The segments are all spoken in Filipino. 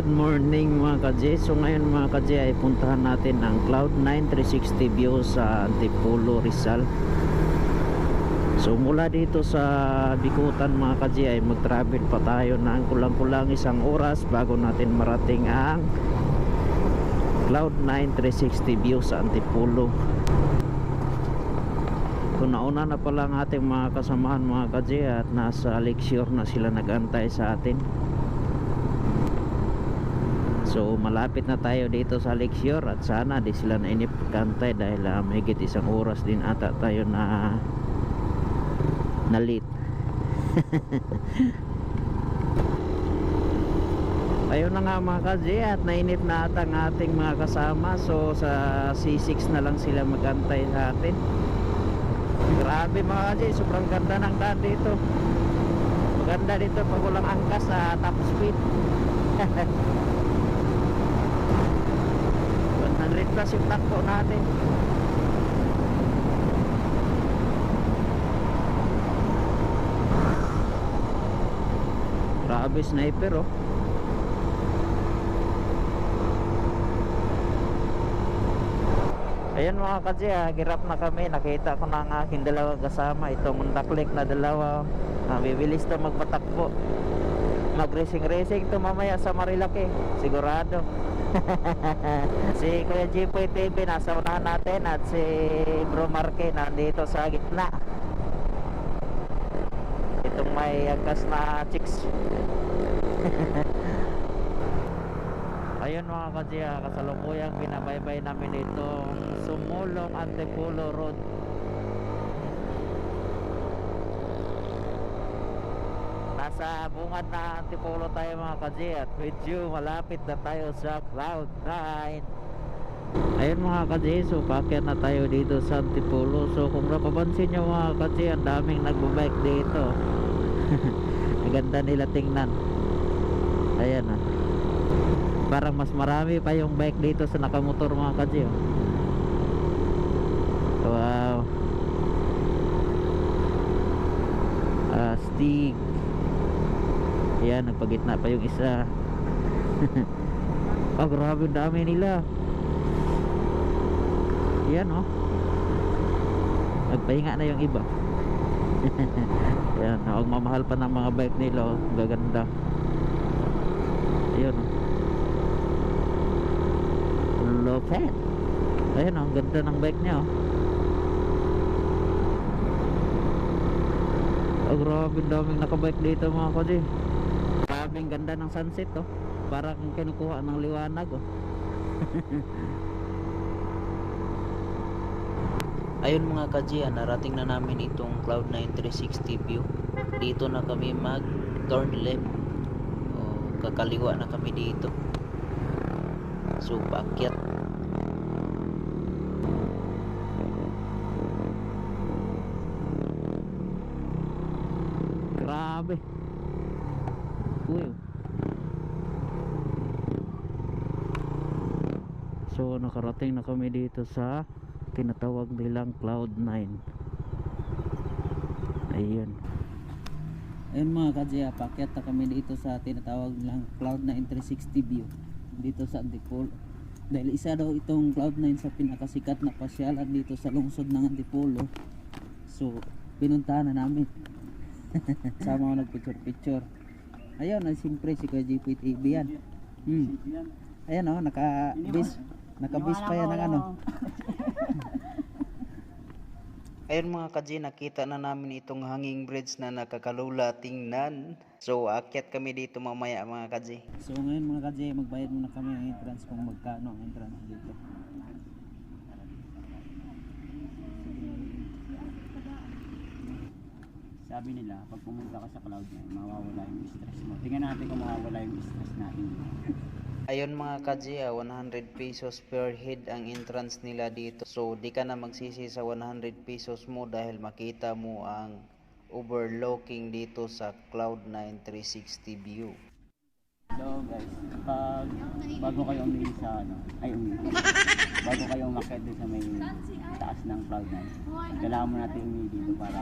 Good morning mga ka-J. So ngayon mga ka-J ay puntahan natin ang Cloud9 360 view sa Antipolo, Rizal. So mula dito sa Bikutan mga ka-J ay mag-travel pa tayo ng kulang-kulang isang oras bago natin marating ang Cloud9 360 view sa Antipolo. So nauna na pala ang ating mga kasamahan mga ka-J at nasa Lakeshore na sila nag-antay sa atin. So malapit na tayo dito sa Lakeshore at sana di sila nainip kantay dahil mahigit isang oras din ata tayo na late. Ayun na nga mga ka-J at nainip na ata ang ating mga kasama. So sa C6 na lang sila magantay sa atin. Grabe mga ka-J, sobrang ganda ng daan dito. Maganda dito pag walang angkas sa top speed. 100 plus yung takbo natin. Grabe sniper oh. Ayan mga ka-J, hirap na kami. Nakita ko na ang aking dalawang kasama. Itong daklik na dalawa, bibilis to magpatakbo. Mag racing to mamaya sa Marilaki sigurado. Si Kuya Jipoy TV nasa unahan natin at si Bro Marque nandito sa gitna. Itong may angkas na chicks. Ayun mga ka-J, kasalukuyang binabaybay namin itong Sumulong Antipolo Road. Nasa bungad na Antipolo tayo mga ka-J at medyo malapit na tayo sa Cloud9. Ayun mga ka-J, so paakyat na tayo dito sa Antipolo. So kung napapansin nyo mga ka-J, ang daming nagbabike dito. Ang ganda nila tingnan. Ayan na, parang mas marami pa yung bike dito sa nakamotor mga ka-J oh. Wow. Stig. Ayan, nagpagitna pa yung isa. Oh grabe, dami nila. Ayan oh, nagpahinga na yung iba. Ayan, mamahal pa ng mga bike nila oh. Gaganda. Ayan oh, lopet. Ayan oh, ang ganda ng bike niya oh. Oh grabe, daming nakabike dito mga ka-J. Grabing ganda ng sunset oh. Parang kinukuha ng liwanag oh. Ayun mga ka-J, narating na namin itong Cloud9 360 view. Dito na kami mag turn left o kakaliwa na kami dito. So paakyat. Grabe. Uy. So nakarating na kami dito sa tinatawag nilang Cloud9. Ayun. Ayun mga ka-J, paakyat na kami dito sa tinatawag nilang Cloud9 360 view dito sa Antipolo. Dahil isa daw itong Cloud9 sa pinakasikat na pasyalan dito sa lungsod ng Antipolo. So pinuntahan na namin. Sama ako nagpicture-picture. Ayun, siyempre si Kuya Jipoy TV yan. Ayan o, naka-bis pa yan ng ano. Ayun mga ka-J, nakita na namin itong hanging bridge na nakakalula tingnan. So aakyat kami dito mamaya mga ka-J. So ngayon mga ka-J, magbayad muna kami ng entrance kung magkano ang entrance dito. Sabi nila, pag pumunta ka sa Cloud9, mawawala yung stress mo. Tingnan natin kung mawawala yung stress natin. Ayun mga ka-J, 100 pesos per head ang entrance nila dito. So di ka na magsisi sa 100 pesos mo dahil makita mo ang overlooking dito sa Cloud9 360 view. So guys, bago kayo umili sa bago kayo umakyat sa may taas ng Cloud9, kailangan mo natin umili dito para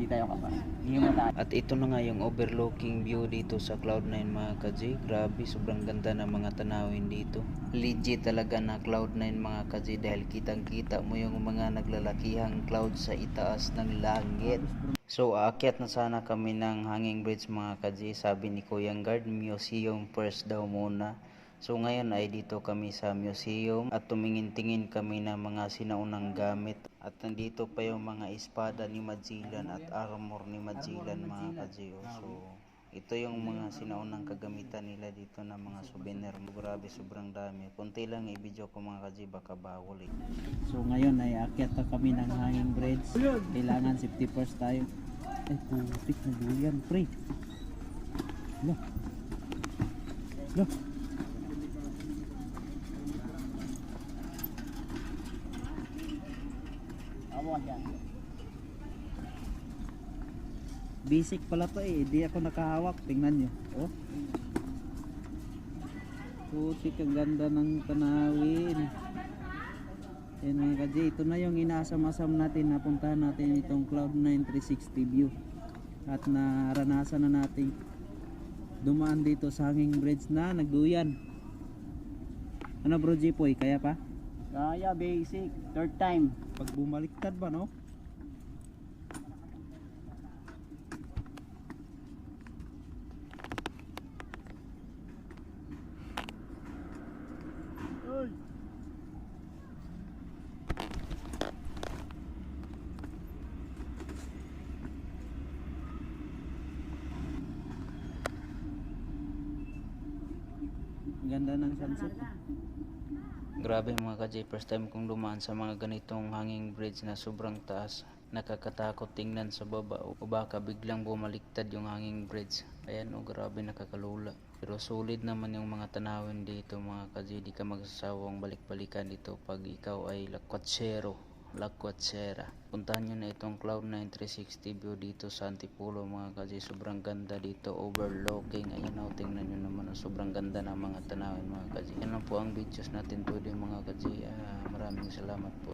Di tayo kapag. Hindi mo tayo. At ito na nga yung overlooking view dito sa Cloud9 mga ka-G. Grabe, sobrang ganda ng mga tanawin dito. Legit talaga na Cloud9 mga ka-G dahil kitang-kita mo yung mga naglalakihang cloud sa itaas ng langit. So aakyat na sana kami ng hanging bridge mga ka-G. Sabi ni Kuya Guard, museum first daw muna. So ngayon ay dito kami sa museum at tumingin-tingin kami ng mga sinaunang gamit. At nandito pa yung mga espada ni Magellan at armor ni Magellan mga ka-G. So ito yung mga sinaunang kagamitan nila dito na mga souvenir. Grabe, sobrang dami. Kunti lang i-video ko mga ka-G, baka bawal eh. So ngayon ay akyat na kami ng hanging bridge. Kailangan safety first tayo. Ay putik na duyan pre. Look. Look. Amo ka dyan. Basic pala to eh, di ako nakahawak. Tingnan nyo. Oh. Putik, ang ganda ng tanawin. Yan mga ka-G, ito na yung inaasam-asam natin. Napuntahan natin itong Cloud9 360 view. At naranasan na natin dumaan dito sa hanging bridge na nagduyan. Ano bro Jipoy, kaya pa? Kaya basic. Third time. Pag bumaliktad ba no? Ganda ng sunset. Grabe mga ka-J, first time kong dumaan sa mga ganitong hanging bridge na sobrang taas. Nakakatakot tingnan sa baba o baka biglang bumaliktad yung hanging bridge. Ayan o, grabe, nakakalula. Pero solid naman yung mga tanawin dito mga ka-J. Di ka magsasawang balik-balikan dito pag ikaw ay lakwatsera. Puntahan nyo na itong Cloud9 360 view dito sa Antipolo mga ka-J. Sobrang ganda dito, overlooking. Ayan o, tingnan nyo naman, sobrang ganda ng mga tanawin mga ka-J. Yan lang po ang videos natin today mga ka-J. Maraming salamat po.